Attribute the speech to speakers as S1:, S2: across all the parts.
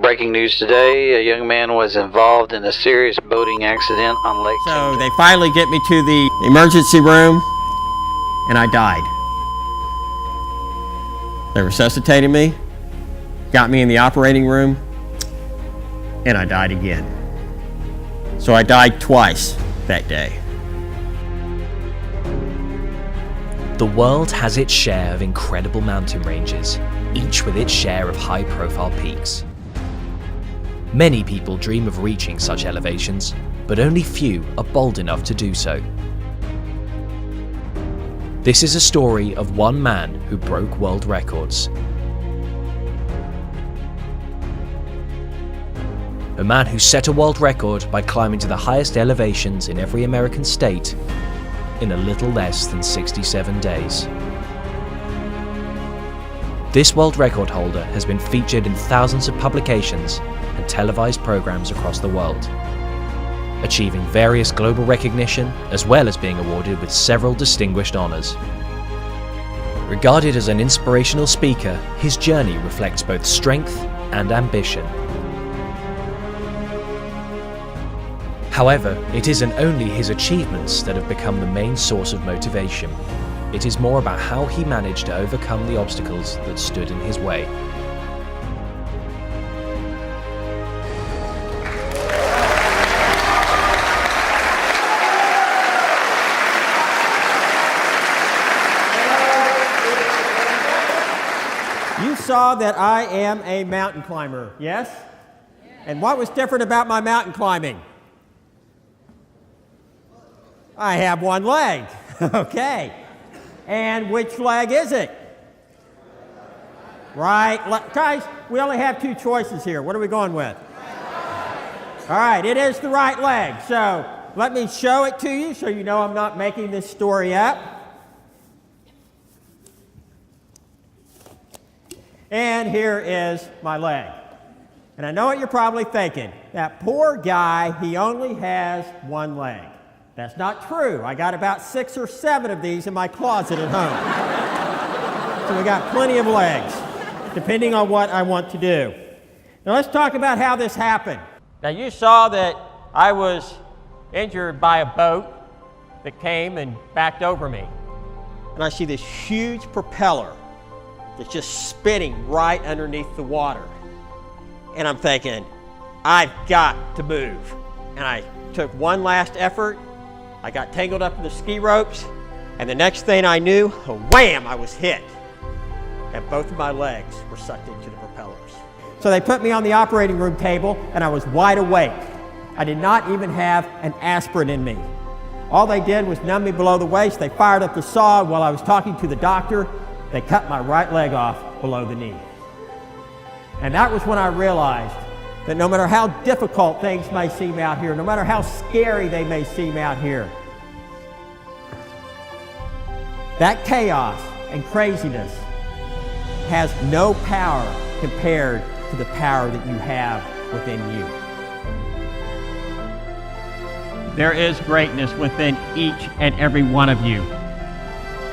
S1: Breaking news today, a young man was involved in a serious boating accident on Lake
S2: So they finally get me to the emergency room, and I died. They resuscitated me, got me in the operating room, and I died again. So I died twice that day.
S3: The world has its share of incredible mountain ranges, each with its share of high-profile peaks. Many people dream of reaching such elevations, but only few are bold enough to do so. This is a story of one man who broke world records. A man who set a world record by climbing to the highest elevations in every American state in a little less than 67 days. This world record holder has been featured in thousands of publications and televised programs across the world, achieving various global recognition as well as being awarded with several distinguished honors. Regarded as an inspirational speaker, his journey reflects both strength and ambition. However, it isn't only his achievements that have become the main source of motivation. It is more about how he managed to overcome the obstacles that stood in his way.
S2: You saw that I am a mountain climber, yes? And what was different about my mountain climbing? I have one leg. Okay. And which leg is it? Right. Guys, we only have two choices here. What are we going with? All right, it is the right leg. So let me show it to you so you know I'm not making this story up. And here is my leg. And I know what you're probably thinking. That poor guy, he only has one leg. That's not true. I got about 6 or 7 of these in my closet at home. So we got plenty of legs, depending on what I want to do. Now let's talk about how this happened. Now you saw that I was injured by a boat that came and backed over me. And I see this huge propeller that's just spinning right underneath the water. And I'm thinking, I've got to move. And I took one last effort. I got tangled up in the ski ropes, and the next thing I knew, wham, I was hit. And both of my legs were sucked into the propellers. So they put me on the operating room table, and I was wide awake. I did not even have an aspirin in me. All they did was numb me below the waist. They fired up the saw, and while I was talking to the doctor, they cut my right leg off below the knee. And that was when I realized that no matter how difficult things may seem out here, no matter how scary they may seem out here, that chaos and craziness has no power compared to the power that you have within you. There is greatness within each and every one of you.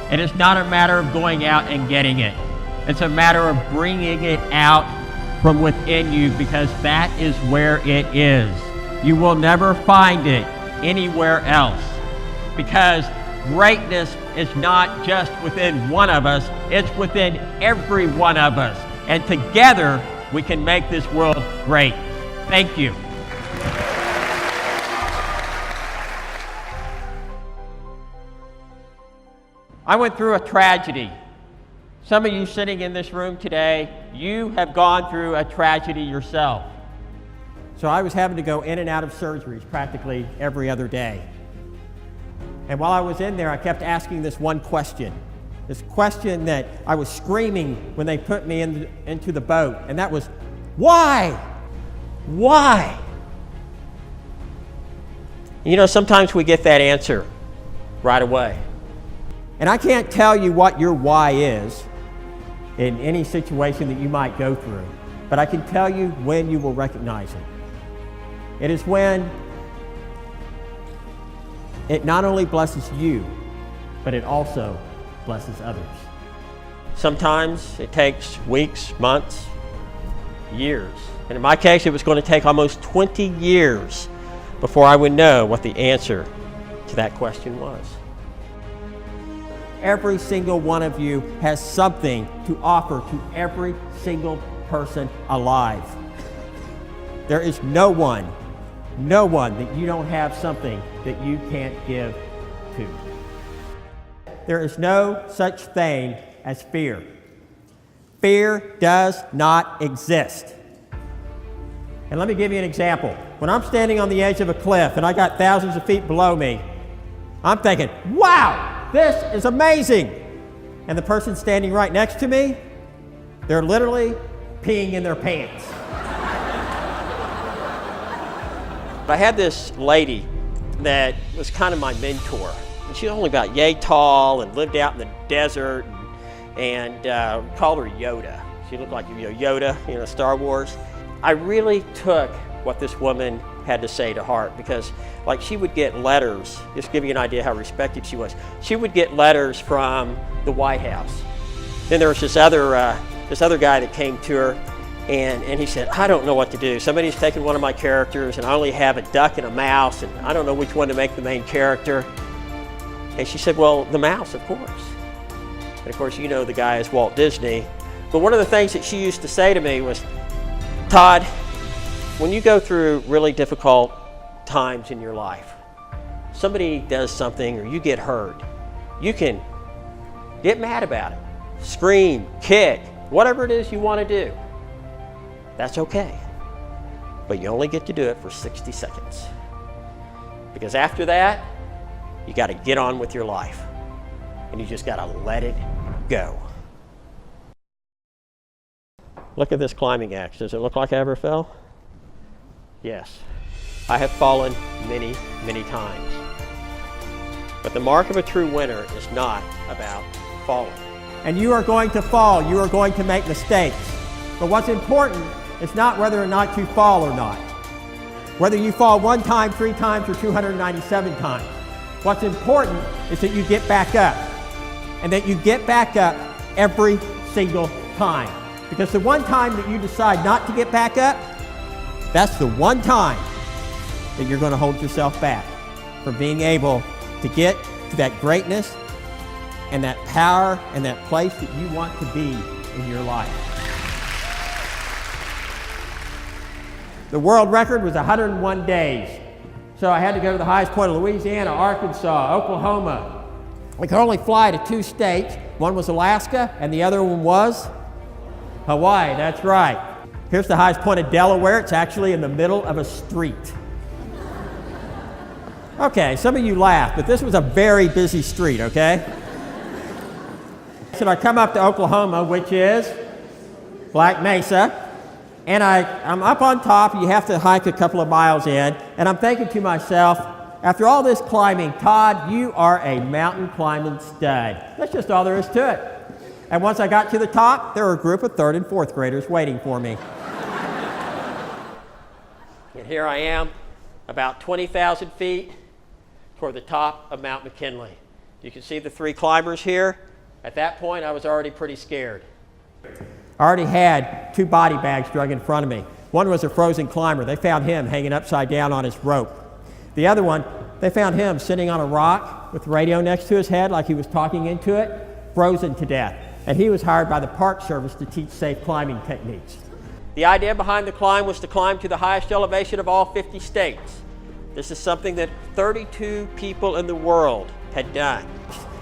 S2: And it's not a matter of going out and getting it. It's a matter of bringing it out from within you, because that is where it is. You will never find it anywhere else, because greatness is not just within one of us, it's within every one of us. And together, we can make this world great. Thank you. I went through a tragedy. Some of you sitting in this room today, you have gone through a tragedy yourself. So I was having to go in and out of surgeries practically every other day. And while I was in there, I kept asking this one question that I was screaming when they put me into the boat, and that was, why? Why? You know, sometimes we get that answer right away. And I can't tell you what your why is in any situation that you might go through, but I can tell you when you will recognize it. It is when it not only blesses you, but it also blesses others. Sometimes it takes weeks, months, years. And in my case, it was going to take almost 20 years before I would know what the answer to that question was. Every single one of you has something to offer to every single person alive. There is no one that you don't have something that you can't give to. There is no such thing as fear. Fear does not exist. And let me give you an example. When I'm standing on the edge of a cliff and I got thousands of feet below me, I'm thinking, wow, this is amazing. And the person standing right next to me, they're literally peeing in their pants. I had this lady that was kind of my mentor. And she was only about yay tall and lived out in the desert, and called her Yoda. She looked like Yoda, Star Wars. I really took what this woman had to say to heart, because like she would get letters, just to give you an idea how respected she was. She would get letters from the White House. Then there was this other guy that came to her, and he said, I don't know what to do. Somebody's taken one of my characters and I only have a duck and a mouse, and I don't know which one to make the main character. And she said, well, the mouse, of course. And of course, the guy is Walt Disney. But one of the things that she used to say to me was, Todd, when you go through really difficult times in your life, somebody does something or you get hurt, you can get mad about it, scream, kick, whatever it is you want to do. That's okay. But you only get to do it for 60 seconds. Because after that, you got to get on with your life. And you just got to let it go. Look at this climbing axe. Does it look like I ever fell? Yes. I have fallen many, many times. But the mark of a true winner is not about falling. And you are going to fall. You are going to make mistakes. But what's important is not whether or not you fall or not. Whether you fall 1 time, 3 times, or 297 times. What's important is that you get back up. And that you get back up every single time. Because the one time that you decide not to get back up, that's the one time that you're going to hold yourself back from being able to get to that greatness and that power and that place that you want to be in your life. The world record was 101 days. So I had to go to the highest point of Louisiana, Arkansas, Oklahoma. We could only fly to 2 states. One was Alaska and the other one was Hawaii. That's right. Here's the highest point of Delaware. It's actually in the middle of a street. Okay, some of you laugh, but this was a very busy street, okay? So I come up to Oklahoma, which is Black Mesa, and I'm up on top. You have to hike a couple of miles in, and I'm thinking to myself, after all this climbing, Todd, you are a mountain climbing stud. That's just all there is to it. And once I got to the top, there were a group of 3rd and 4th graders waiting for me. And here I am, about 20,000 feet toward the top of Mount McKinley. You can see the 3 climbers here. At that point, I was already pretty scared. I already had 2 body bags drug in front of me. One was a frozen climber. They found him hanging upside down on his rope. The other one, they found him sitting on a rock with the radio next to his head like he was talking into it, frozen to death. And he was hired by the Park Service to teach safe climbing techniques. The idea behind the climb was to climb to the highest elevation of all 50 states. This is something that 32 people in the world had done.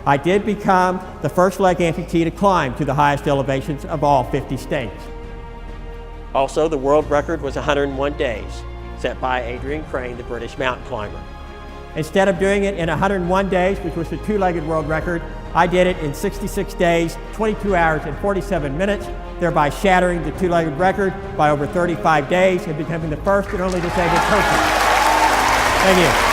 S2: I did become the first leg amputee to climb to the highest elevations of all 50 states. Also, the world record was 101 days, set by Adrian Crane, the British mountain climber. Instead of doing it in 101 days, which was the 2-legged world record, I did it in 66 days, 22 hours, and 47 minutes, thereby shattering the 2-legged record by over 35 days and becoming the first and only disabled person. Thank you.